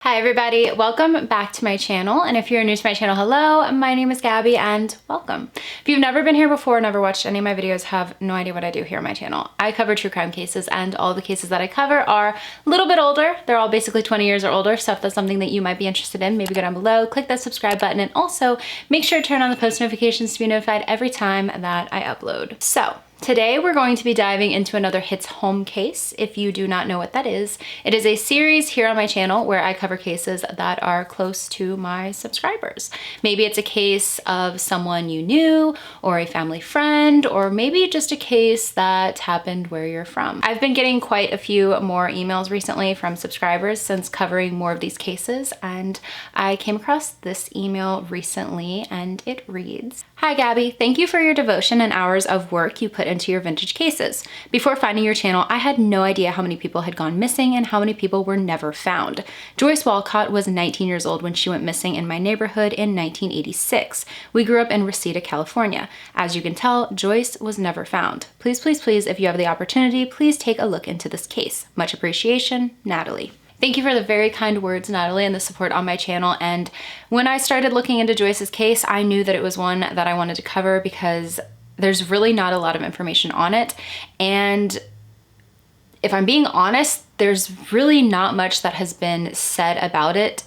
Hi everybody, welcome back to my channel, and if you're new to my channel, hello, my name is Gabby and welcome. If you've never been here before, never watched any of my videos, have no idea what I do here on my channel. I cover true crime cases, and all the cases that I cover are a little bit older. They're all basically 20 years or older, so if that's something that you might be interested in, maybe go down below, click that subscribe button, and also make sure to turn on the post notifications to be notified every time that I upload. So, today we're going to be diving into another Hits Home case. If you do not know what that is, it is a series here on my channel where I cover cases that are close to my subscribers. Maybe it's a case of someone you knew, or a family friend, or maybe just a case that happened where you're from. I've been getting quite a few more emails recently from subscribers since covering more of these cases, and I came across this email recently and it reads, "Hi Gabby, thank you for your devotion and hours of work you put into your vintage cases. Before finding your channel, I had no idea how many people had gone missing and how many people were never found. Joyce Walcott was 19 years old when she went missing in my neighborhood in 1986. We grew up in Reseda, California. As you can tell, Joyce was never found. Please, please, please, if you have the opportunity, please take a look into this case. Much appreciation, Natalie." Thank you for the very kind words, Natalie, and the support on my channel. And when I started looking into Joyce's case, I knew that it was one that I wanted to cover because there's really not a lot of information on it. And if I'm being honest, there's really not much that has been said about it,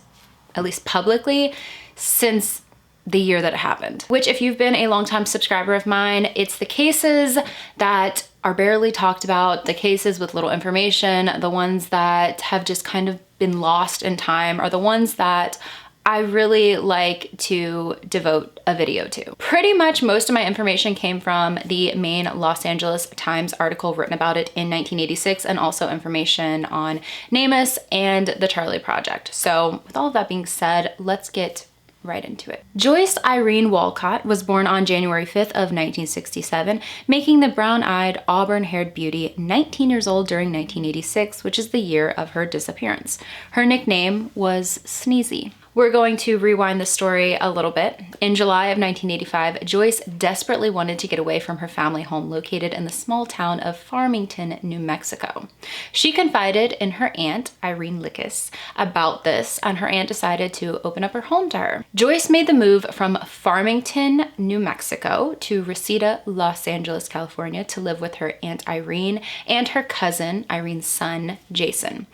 at least publicly, since the year that it happened. Which, if you've been a longtime subscriber of mine, it's the cases that are barely talked about, the cases with little information, the ones that have just kind of been lost in time, are the ones that I really like to devote a video to. Pretty much most of my information came from the main Los Angeles Times article written about it in 1986, and also information on NamUs and the Charlie Project. So with all of that being said, let's get right into it. Joyce Irene Walcott was born on January 5th of 1967, making the brown-eyed, auburn-haired beauty 19 years old during 1986, which is the year of her disappearance. Her nickname was Sneezy. We're going to rewind the story a little bit. In July of 1985, Joyce desperately wanted to get away from her family home located in the small town of Farmington, New Mexico. She confided in her aunt, Irene Lickus, about this, and her aunt decided to open up her home to her. Joyce made the move from Farmington, New Mexico to Reseda, Los Angeles, California to live with her Aunt Irene and her cousin, Irene's son, Jason.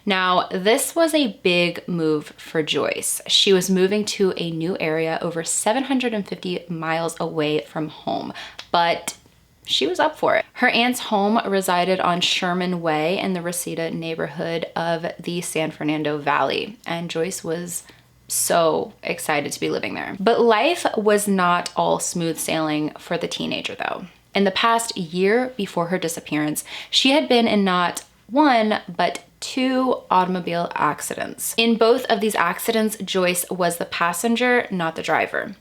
Now, this was a big move for Joyce. She was moving to a new area over 750 miles away from home, but she was up for it. Her aunt's home resided on Sherman Way in the Reseda neighborhood of the San Fernando Valley, and Joyce was so excited to be living there. But life was not all smooth sailing for the teenager, though. In the past year before her disappearance, she had been in not one, but two automobile accidents. In both of these accidents, Joyce was the passenger, not the driver.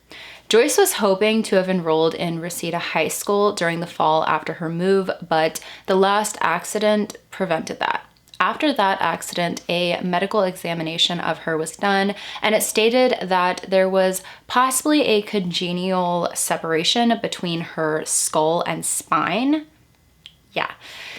Joyce was hoping to have enrolled in Reseda High School during the fall after her move, but the last accident prevented that. After that accident, a medical examination of her was done, and it stated that there was possibly a congenital separation between her skull and spine. Yeah.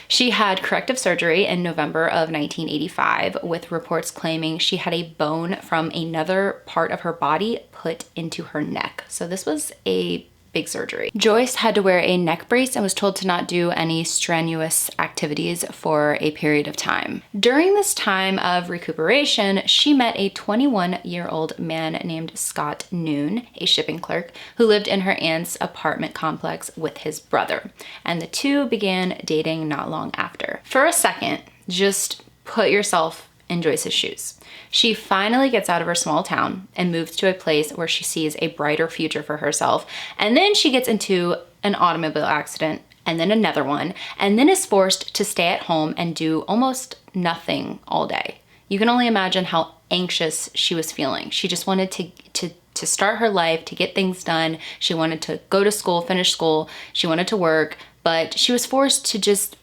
She had corrective surgery in November of 1985, with reports claiming she had a bone from another part of her body put into her neck. So this was a big surgery. Joyce had to wear a neck brace and was told to not do any strenuous activities for a period of time. During this time of recuperation, she met a 21-year-old man named Scott Noon, a shipping clerk, who lived in her aunt's apartment complex with his brother, and the two began dating not long after. For a second, just put yourself in Joyce's shoes. She finally gets out of her small town and moves to a place where she sees a brighter future for herself. And then she gets into an automobile accident, and then another one, and then is forced to stay at home and do almost nothing all day. You can only imagine how anxious she was feeling. She just wanted to start her life, to get things done. She wanted to go to school, finish school. She wanted to work, but she was forced to just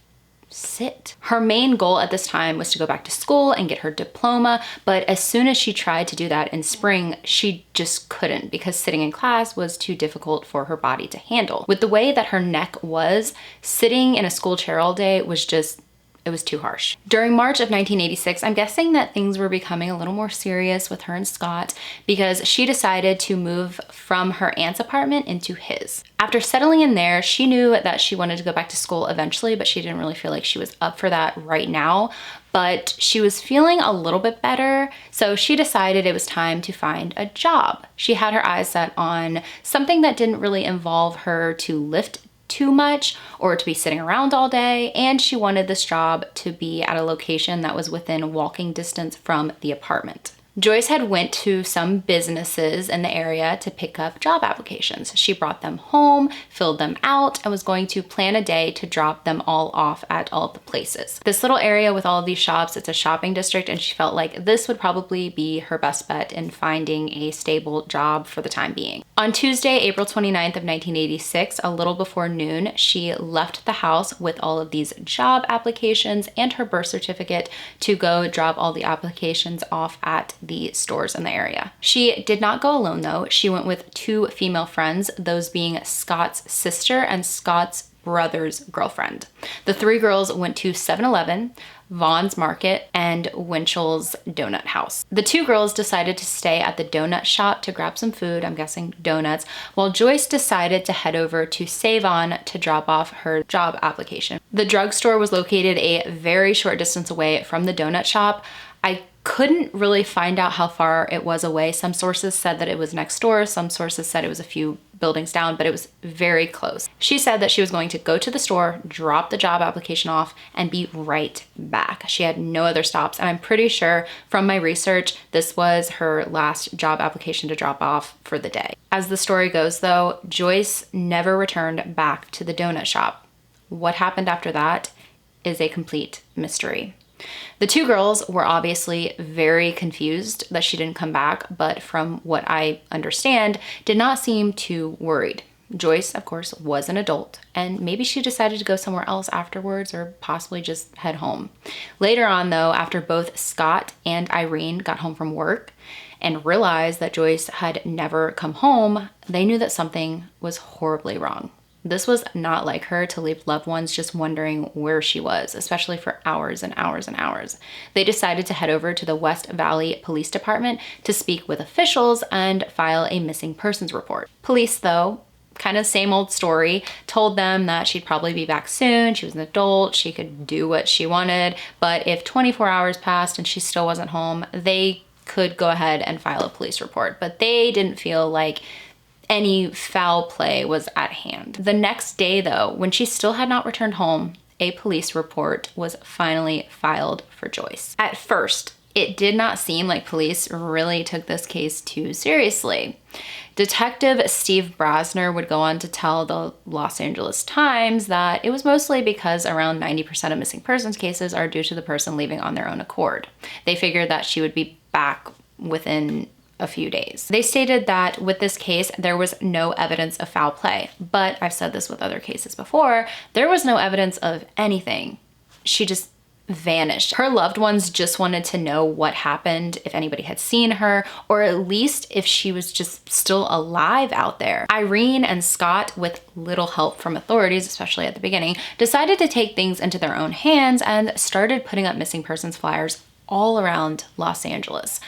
sit. Her main goal at this time was to go back to school and get her diploma, but as soon as she tried to do that in spring, she just couldn't because sitting in class was too difficult for her body to handle. With the way that her neck was, sitting in a school chair all day was just it was too harsh. During March of 1986, I'm guessing that things were becoming a little more serious with her and Scott because she decided to move from her aunt's apartment into his. After settling in there, she knew that she wanted to go back to school eventually, but she didn't really feel like she was up for that right now. But she was feeling a little bit better, so she decided it was time to find a job. She had her eyes set on something that didn't really involve her to lift too much or to be sitting around all day, and she wanted this job to be at a location that was within walking distance from the apartment. Joyce had went to some businesses in the area to pick up job applications. She brought them home, filled them out, and was going to plan a day to drop them all off at all of the places. This little area with all of these shops, it's a shopping district, and she felt like this would probably be her best bet in finding a stable job for the time being. On Tuesday, April 29th of 1986, a little before noon, she left the house with all of these job applications and her birth certificate to go drop all the applications off at the stores in the area. She did not go alone though. She went with two female friends, those being Scott's sister and Scott's brother's girlfriend. The three girls went to 7-Eleven, Vaughn's Market, and Winchell's Donut House. The two girls decided to stay at the donut shop to grab some food, I'm guessing donuts, while Joyce decided to head over to Savant to drop off her job application. The drugstore was located a very short distance away from the donut shop. I couldn't really find out how far it was away. Some sources said that it was next door, some sources said it was a few buildings down, but it was very close. She said that she was going to go to the store, drop the job application off, and be right back. She had no other stops, and I'm pretty sure from my research, this was her last job application to drop off for the day. As the story goes though, Joyce never returned back to the donut shop. What happened after that is a complete mystery. The two girls were obviously very confused that she didn't come back, but from what I understand, did not seem too worried. Joyce, of course, was an adult, and maybe she decided to go somewhere else afterwards or possibly just head home. Later on though, after both Scott and Irene got home from work and realized that Joyce had never come home, they knew that something was horribly wrong. This was not like her to leave loved ones just wondering where she was, especially for hours and hours and hours. They decided to head over to the West Valley Police Department to speak with officials and file a missing persons report. Police, though, kind of same old story, told them that she'd probably be back soon. She was an adult, she could do what she wanted, but if 24 hours passed and she still wasn't home, they could go ahead and file a police report. But they didn't feel like any foul play was at hand. The next day though, when she still had not returned home, a police report was finally filed for Joyce. At first, it did not seem like police really took this case too seriously. Detective Steve Brasner would go on to tell the Los Angeles Times that it was mostly because around 90% of missing persons cases are due to the person leaving on their own accord. They figured that she would be back within a few days. They stated that with this case, there was no evidence of foul play, but I've said this with other cases before, there was no evidence of anything. She just vanished. Her loved ones just wanted to know what happened, if anybody had seen her, or at least if she was just still alive out there. Irene and Scott, with little help from authorities, especially at the beginning, decided to take things into their own hands and started putting up missing persons flyers all around Los Angeles.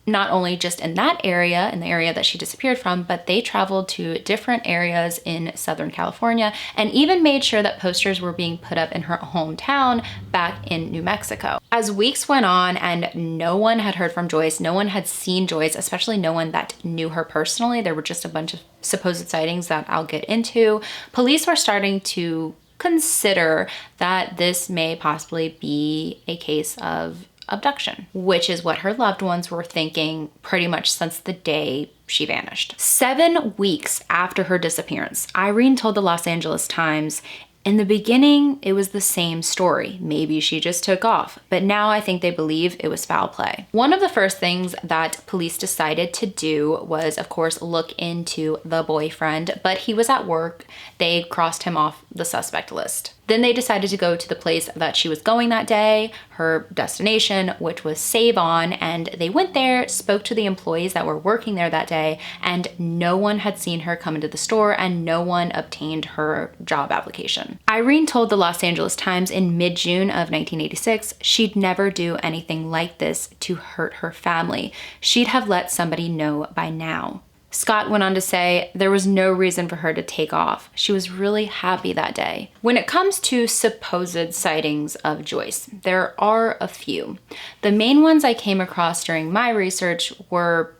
Not only just in that area, in the area that she disappeared from, but they traveled to different areas in Southern California and even made sure that posters were being put up in her hometown back in New Mexico. As weeks went on and no one had heard from Joyce, no one had seen Joyce, especially no one that knew her personally. There were just a bunch of supposed sightings that I'll get into. Police were starting to consider that this may possibly be a case of abduction, which is what her loved ones were thinking pretty much since the day she vanished. 7 weeks after her disappearance, Irene told the Los Angeles Times, "In the beginning, it was the same story. Maybe she just took off, but now I think they believe it was foul play." One of the first things that police decided to do was, of course, look into the boyfriend, but he was at work. They crossed him off the suspect list. Then they decided to go to the place that she was going that day, her destination, which was Savant, and they went there, spoke to the employees that were working there that day, and no one had seen her come into the store and no one obtained her job application. Irene told the Los Angeles Times in mid-June of 1986 she'd never do anything like this to hurt her family. She'd have let somebody know by now. Scott went on to say there was no reason for her to take off. She was really happy that day. When it comes to supposed sightings of Joyce, there are a few. The main ones I came across during my research were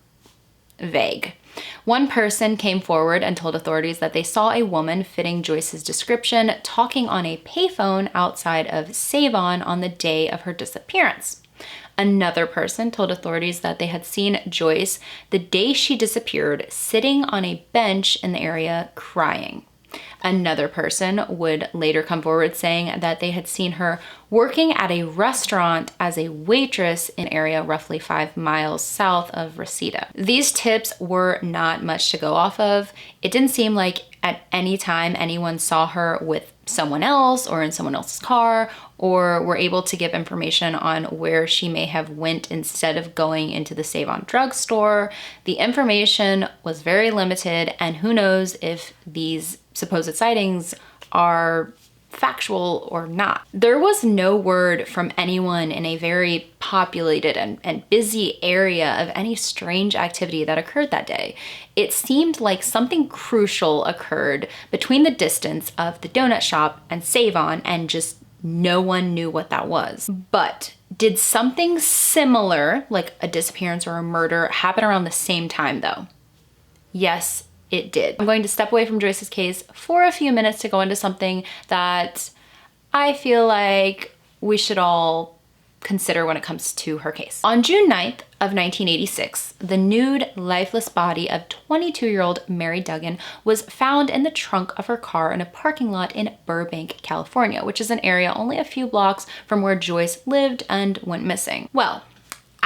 vague. One person came forward and told authorities that they saw a woman fitting Joyce's description talking on a payphone outside of Savant on the day of her disappearance. Another person told authorities that they had seen Joyce the day she disappeared sitting on a bench in the area crying. Another person would later come forward saying that they had seen her working at a restaurant as a waitress in an area roughly 5 miles south of Reseda. These tips were not much to go off of. It didn't seem like at any time anyone saw her with someone else or in someone else's car, or were able to give information on where she may have went instead of going into the Savant drugstore. The information was very limited, and who knows if these supposed sightings are factual or not. There was no word from anyone in a very populated and busy area of any strange activity that occurred that day. It seemed like something crucial occurred between the distance of the donut shop and Savant, and just no one knew what that was. But did something similar, like a disappearance or a murder, happen around the same time though? Yes, it did. I'm going to step away from Joyce's case for a few minutes to go into something that I feel like we should all consider when it comes to her case. On June 9th of 1986, the nude, lifeless body of 22-year-old Mary Duggan was found in the trunk of her car in a parking lot in Burbank, California, which is an area only a few blocks from where Joyce lived and went missing. Well,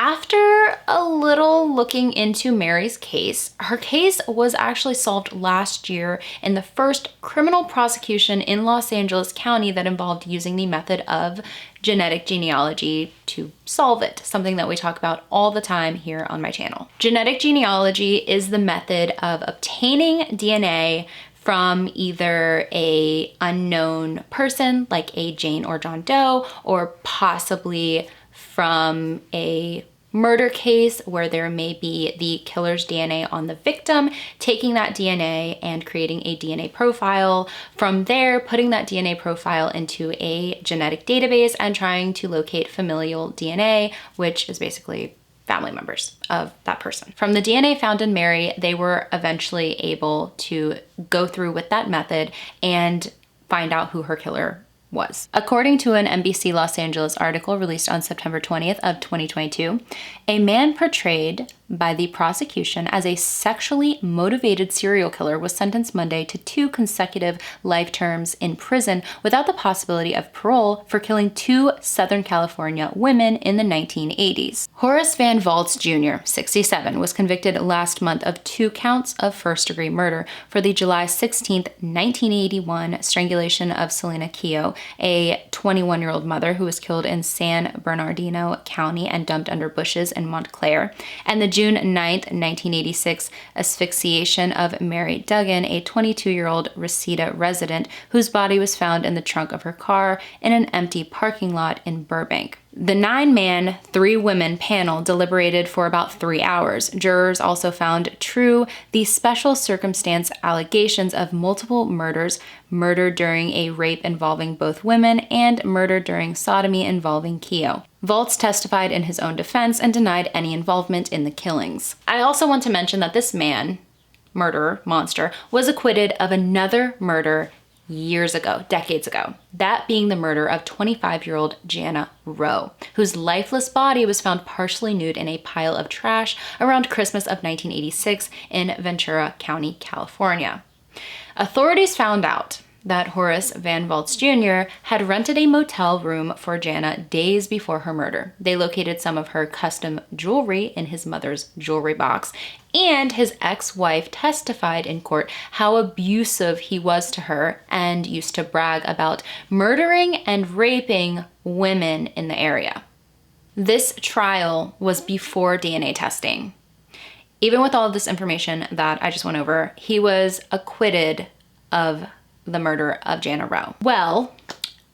after a little looking into Mary's case, her case was actually solved last year in the first criminal prosecution in Los Angeles County that involved using the method of genetic genealogy to solve it, something that we talk about all the time here on my channel. Genetic genealogy is the method of obtaining DNA from either an unknown person, like a Jane or John Doe, or possibly from a murder case where there may be the killer's DNA on the victim, taking that DNA and creating a DNA profile. From there, putting that DNA profile into a genetic database and trying to locate familial DNA, which is basically family members of that person. From the DNA found in Mary, they were eventually able to go through with that method and find out who her killer was. According to an NBC Los Angeles article released on September 20th of 2022, a man portrayed by the prosecution as a sexually motivated serial killer was sentenced Monday to 2 consecutive life terms in prison without the possibility of parole for killing 2 Southern California women in the 1980s. Horace Van Valtz Jr., 67, was convicted last month of 2 counts of first-degree murder for the July 16th, 1981 strangulation of Selena Keogh, a 21-year-old mother who was killed in San Bernardino County and dumped under bushes in Montclair, and the June 9th, 1986 asphyxiation of Mary Duggan, a 22-year-old Reseda resident whose body was found in the trunk of her car in an empty parking lot in Burbank. The 9-man, 3-women panel deliberated for about 3 hours. Jurors also found true the special circumstance allegations of multiple murders, murder during a rape involving both women, and murder during sodomy involving Keogh. Valtz testified in his own defense and denied any involvement in the killings. I also want to mention that this man, murderer, monster, was acquitted of another murder years ago, decades ago. That being the murder of 25-year-old Jana Rowe, whose lifeless body was found partially nude in a pile of trash around Christmas of 1986 in Ventura County, California. Authorities found out that Horace Van Valtz Jr. had rented a motel room for Jana days before her murder. They located some of her custom jewelry in his mother's jewelry box, and his ex-wife testified in court how abusive he was to her and used to brag about murdering and raping women in the area. This trial was before DNA testing. Even with all of this information that I just went over, he was acquitted of the murder of Jana Rowe. Well,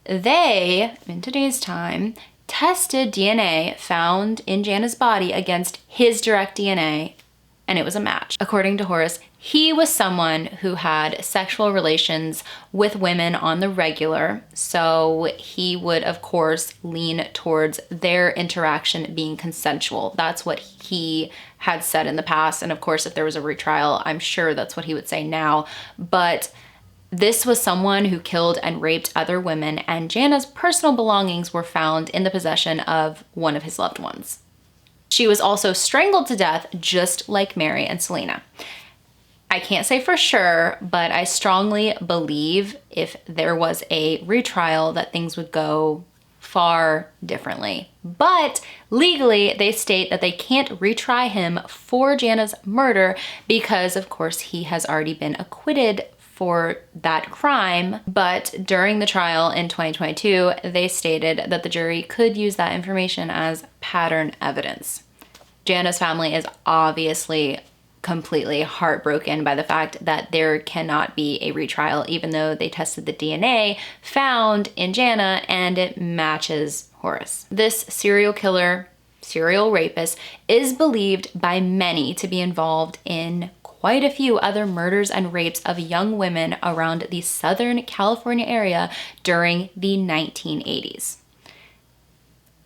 they, in today's time, tested DNA found in Jana's body against his direct DNA, and it was a match. According to Horace, he was someone who had sexual relations with women on the regular, so he would, of course, lean towards their interaction being consensual. That's what he had said in the past, and of course, if there was a retrial, I'm sure that's what he would say now, but this was someone who killed and raped other women, and Jana's personal belongings were found in the possession of one of his loved ones. She was also strangled to death, just like Mary and Selena. I can't say for sure, but I strongly believe if there was a retrial that things would go far differently. But legally, they state that they can't retry him for Jana's murder because, of course, he has already been acquitted for that crime. But during the trial in 2022, they stated that the jury could use that information as pattern evidence. Jana's family is obviously completely heartbroken by the fact that there cannot be a retrial, even though they tested the DNA found in Jana and it matches Horace. This serial killer, serial rapist, is believed by many to be involved in quite a few other murders and rapes of young women around the Southern California area during the 1980s.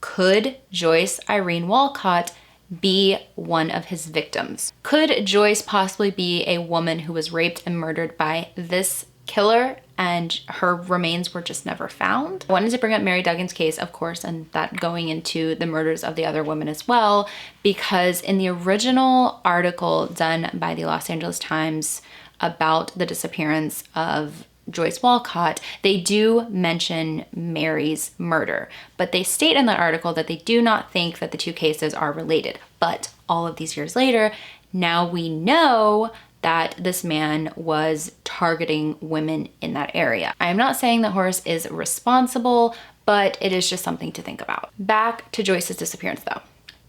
Could Joyce Irene Walcott be one of his victims? Could Joyce possibly be a woman who was raped and murdered by this killer and her remains were just never found? I wanted to bring up Mary Duggan's case, of course, and that going into the murders of the other women as well, because in the original article done by the Los Angeles Times about the disappearance of Joyce Walcott, they do mention Mary's murder, but they state in that article that they do not think that the two cases are related. But all of these years later, now we know that this man was targeting women in that area. I am not saying that Horace is responsible, but it is just something to think about. Back to Joyce's disappearance though.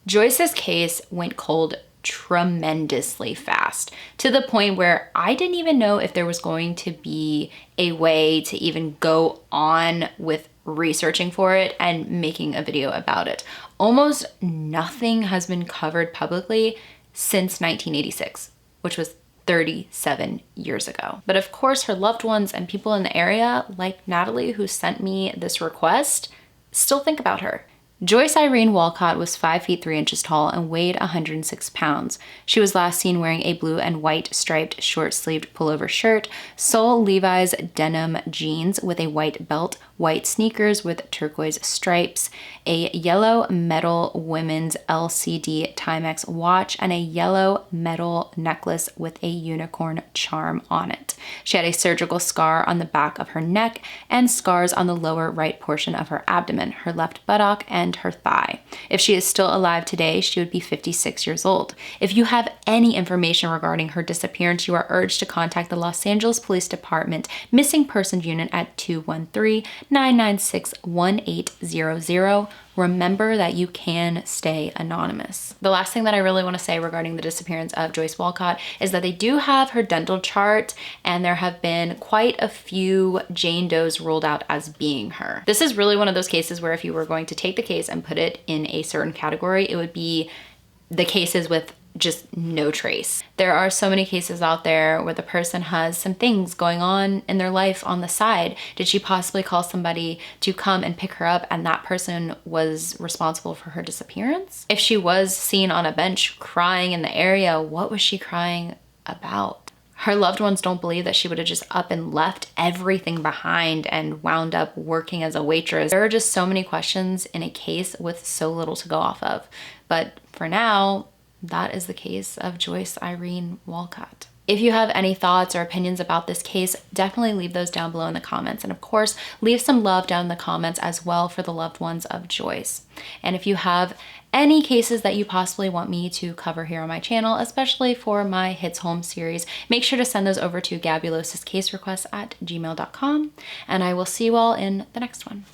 Joyce's case went cold tremendously fast, to the point where I didn't even know if there was going to be a way to even go on with researching for it and making a video about it. Almost nothing has been covered publicly since 1986, which was 37 years ago. But of course, her loved ones and people in the area, like Natalie, who sent me this request, still think about her. Joyce Irene Walcott was 5 feet 3 inches tall and weighed 106 pounds. She was last seen wearing a blue and white striped short-sleeved pullover shirt, sole Levi's denim jeans with a white belt, white sneakers with turquoise stripes, a yellow metal women's LCD Timex watch, and a yellow metal necklace with a unicorn charm on it. She had a surgical scar on the back of her neck and scars on the lower right portion of her abdomen, her left buttock, and her thigh. If she is still alive today, she would be 56 years old. If you have any information regarding her disappearance, you are urged to contact the Los Angeles Police Department Missing Persons Unit at 213-996-1800. Remember that you can stay anonymous. The last thing that I really want to say regarding the disappearance of Joyce Walcott is that they do have her dental chart, and there have been quite a few Jane Does ruled out as being her. This is really one of those cases where if you were going to take the case and put it in a certain category, it would be the cases with just no trace. There are so many cases out there where the person has some things going on in their life on the side. Did she possibly call somebody to come and pick her up and that person was responsible for her disappearance? If she was seen on a bench crying in the area, what was she crying about? Her loved ones don't believe that she would have just up and left everything behind and wound up working as a waitress. There are just so many questions in a case with so little to go off of. But for now, that is the case of Joyce Irene Walcott. If you have any thoughts or opinions about this case, definitely leave those down below in the comments. And of course, leave some love down in the comments as well for the loved ones of Joyce. And if you have any cases that you possibly want me to cover here on my channel, especially for my Hits Home series, make sure to send those over to gabulosiscaserequests@gmail.com. And I will see you all in the next one.